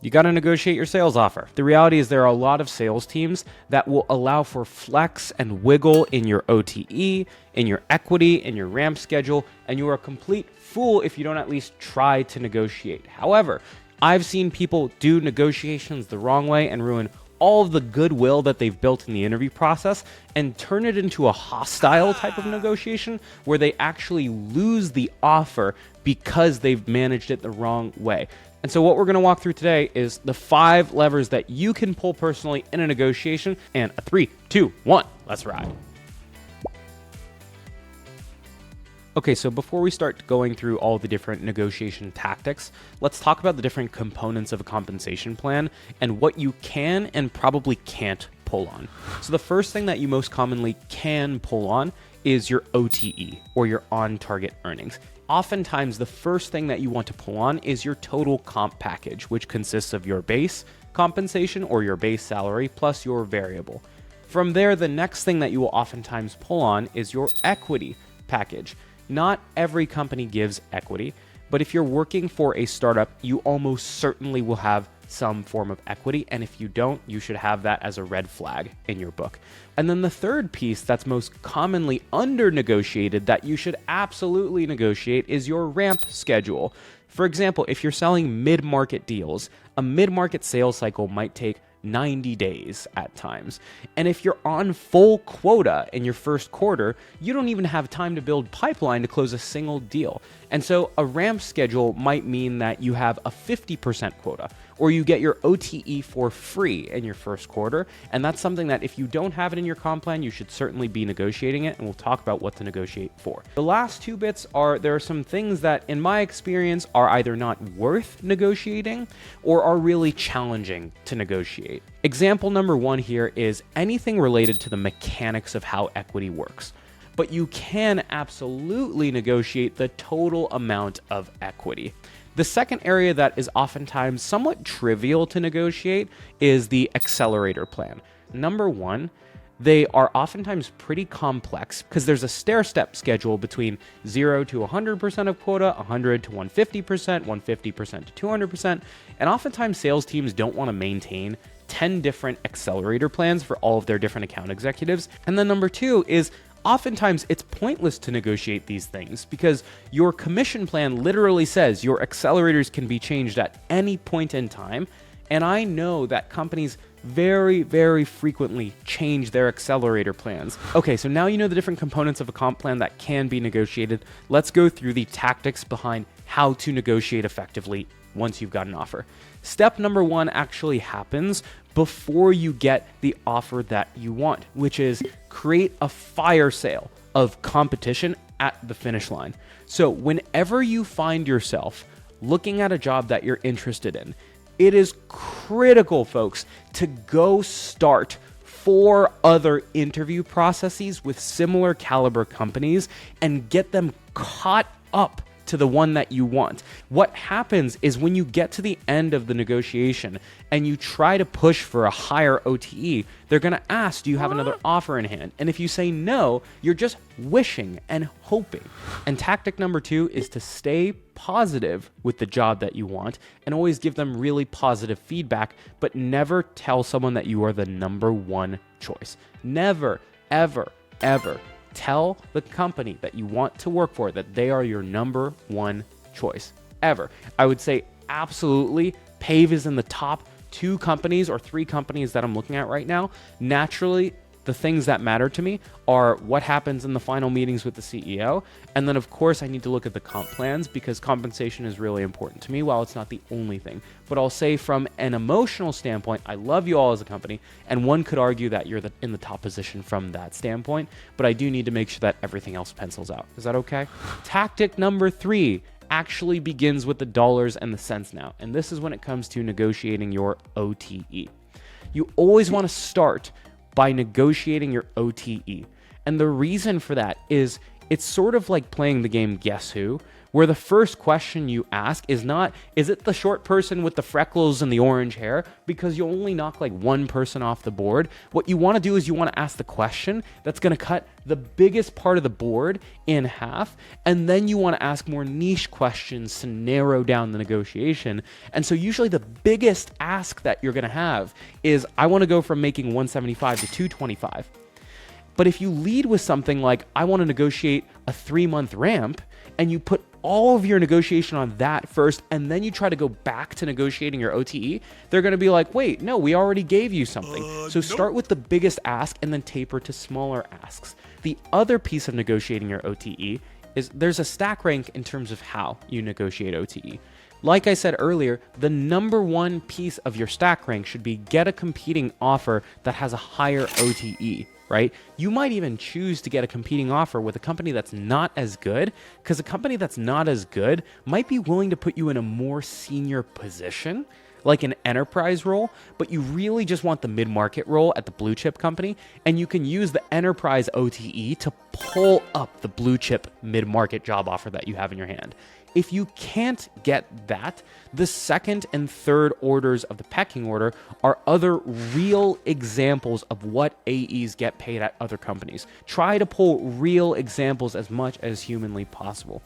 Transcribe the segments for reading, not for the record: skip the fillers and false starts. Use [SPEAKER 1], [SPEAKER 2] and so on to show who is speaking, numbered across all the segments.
[SPEAKER 1] You got to negotiate your sales offer. The reality is there are a lot of sales teams that will allow for flex and wiggle in your OTE, in your equity, in your ramp schedule, and you are a complete fool if you don't at least try to negotiate. However, I've seen people do negotiations the wrong way and ruin all of the goodwill that they've built in the interview process and turn it into a hostile type of negotiation where they actually lose the offer because they've managed it the wrong way. And so what we're going to walk through today is the 5 levers that you can pull personally in a negotiation, and a 3, 2, 1, let's ride. Okay, so before we start going through all the different negotiation tactics, let's talk about the different components of a compensation plan and what you can and probably can't pull on. So the first thing that you most commonly can pull on is your OTE, or your on-target earnings. Oftentimes, the first thing that you want to pull on is your total comp package, which consists of your base compensation or your base salary plus your variable. From there, the next thing that you will oftentimes pull on is your equity package. Not every company gives equity, but if you're working for a startup, you almost certainly will have some form of equity, and if you don't, you should have that as a red flag in your book. And then the third piece that's most commonly under-negotiated that you should absolutely negotiate is your ramp schedule. For example, if you're selling mid-market deals, a mid-market sales cycle might take 90 days at times. And if you're on full quota in your first quarter, you don't even have time to build pipeline to close a single deal. And so a ramp schedule might mean that you have a 50% quota, or you get your OTE for free in your first quarter. And that's something that if you don't have it in your comp plan, you should certainly be negotiating it. And we'll talk about what to negotiate for. The last 2 bits are, there are some things that in my experience are either not worth negotiating or are really challenging to negotiate. Example number 1 here is anything related to the mechanics of how equity works. But you can absolutely negotiate the total amount of equity. The second area that is oftentimes somewhat trivial to negotiate is the accelerator plan. Number 1, they are oftentimes pretty complex because there's a stair-step schedule between 0 to 100% of quota, 100 to 150%, 150% to 200%, and oftentimes sales teams don't want to maintain 10 different accelerator plans for all of their different account executives. And then number 2 is oftentimes it's pointless to negotiate these things because your commission plan literally says your accelerators can be changed at any point in time. And I know that companies very, very frequently change their accelerator plans. Okay, so now you know the different components of a comp plan that can be negotiated. Let's go through the tactics behind how to negotiate effectively once you've got an offer. Step number 1 actually happens before you get the offer that you want, which is create a fire sale of competition at the finish line. So whenever you find yourself looking at a job that you're interested in, it is critical, folks, to go start 4 other interview processes with similar caliber companies and get them caught up to the one that you want. What happens is when you get to the end of the negotiation and you try to push for a higher OTE, they're going to ask, do you have another offer in hand? And if you say no, you're just wishing and hoping. And tactic number 2 is to stay positive with the job that you want and always give them really positive feedback, but never tell someone that you are the number 1 choice. Never, ever, ever tell the company that you want to work for that they are your number 1 choice, ever. I would say absolutely Pave is in the top 2 companies or 3 companies that I'm looking at right now. Naturally, the things that matter to me are what happens in the final meetings with the CEO. And then, of course, I need to look at the comp plans because compensation is really important to me while it's not the only thing. But I'll say from an emotional standpoint, I love you all as a company. And one could argue that you're in the top position from that standpoint. But I do need to make sure that everything else pencils out. Is that okay? Tactic number 3 actually begins with the dollars and the cents now. And this is when it comes to negotiating your OTE. You always want to start by negotiating your OTE. And the reason for that is It's sort of like playing the game Guess Who, where the first question you ask is not, is it the short person with the freckles and the orange hair? Because you only knock like one person off the board. What you want to do is you want to ask the question that's going to cut the biggest part of the board in half. And then you want to ask more niche questions to narrow down the negotiation. And so usually the biggest ask that you're going to have is, I want to go from making 175 to 225. But if you lead with something like, I want to negotiate a 3-month ramp, and you put all of your negotiation on that first, and then you try to go back to negotiating your OTE, they're going to be like, wait, no, we already gave you something. So start with the biggest ask and then taper to smaller asks. The other piece of negotiating your OTE is there's a stack rank in terms of how you negotiate OTE. Like I said earlier, the number one piece of your stack rank should be get a competing offer that has a higher OTE, right? You might even choose to get a competing offer with a company that's not as good, because a company that's not as good might be willing to put you in a more senior position, like an enterprise role, but you really just want the mid-market role at the blue chip company, and you can use the enterprise OTE to pull up the blue chip mid-market job offer that you have in your hand. If you can't get that, the second and third orders of the pecking order are other real examples of what AEs get paid at other companies. Try to pull real examples as much as humanly possible.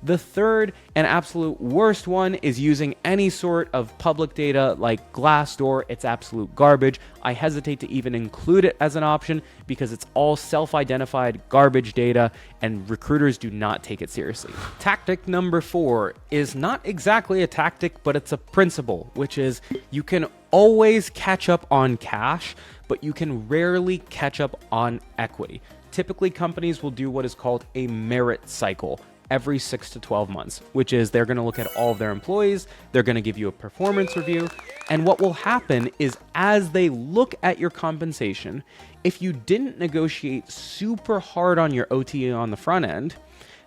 [SPEAKER 1] The third and absolute worst one is using any sort of public data like Glassdoor. It's absolute garbage. I hesitate to even include it as an option because it's all self-identified garbage data and recruiters do not take it seriously. Tactic number 4 is not exactly a tactic, but it's a principle, which is you can always catch up on cash, but you can rarely catch up on equity. Typically, companies will do what is called a merit cycle every 6 to 12 months, which is they're going to look at all of their employees, they're going to give you a performance review, and what will happen is as they look at your compensation, if you didn't negotiate super hard on your OTA on the front end,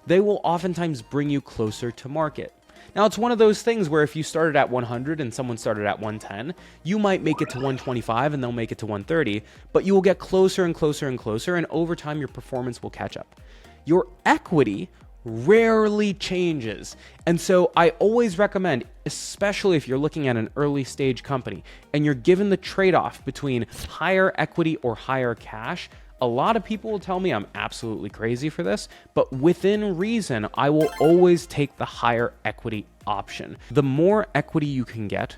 [SPEAKER 1] they will oftentimes bring you closer to market. Now, it's one of those things where if you started at 100 and someone started at 110, you might make it to 125 and they'll make it to 130, but you will get closer and closer and closer, and over time your performance will catch up. Your equity rarely changes. And so I always recommend, especially if you're looking at an early stage company and you're given the trade-off between higher equity or higher cash, a lot of people will tell me I'm absolutely crazy for this, but within reason, I will always take the higher equity option. The more equity you can get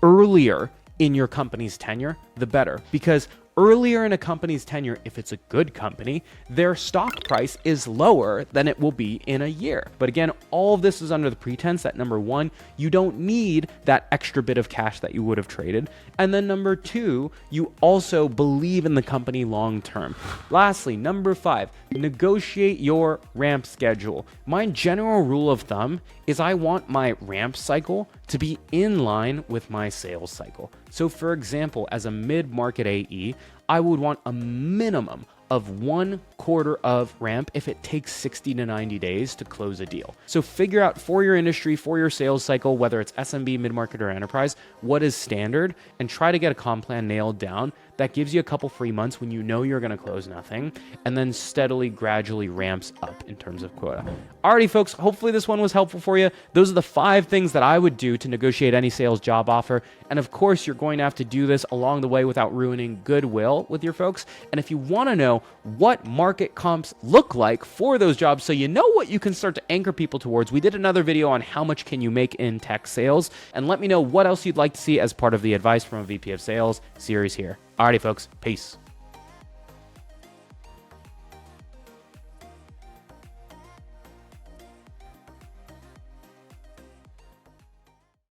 [SPEAKER 1] earlier in your company's tenure, the better, because earlier in a company's tenure, if it's a good company, their stock price is lower than it will be in a year. But again, all of this is under the pretense that number 1, you don't need that extra bit of cash that you would have traded. And then number 2, you also believe in the company long term. Lastly, number 5, negotiate your ramp schedule. My general rule of thumb is I want my ramp cycle to be in line with my sales cycle. So for example, as a mid-market AE, I would want a minimum of 1 quarter of ramp if it takes 60 to 90 days to close a deal. So figure out for your industry, for your sales cycle, whether it's SMB, mid-market, or enterprise, what is standard, and try to get a comp plan nailed down. That gives you a couple free months when you know you're going to close nothing, and then steadily, gradually ramps up in terms of quota. Alrighty, folks, hopefully this one was helpful for you. Those are the 5 things that I would do to negotiate any sales job offer. And of course, you're going to have to do this along the way without ruining goodwill with your folks. And if you want to know what market comps look like for those jobs so you know what you can start to anchor people towards, we did another video on how much can you make in tech sales. And let me know what else you'd like to see as part of the Advice from a VP of Sales series here. Alrighty, folks. Peace.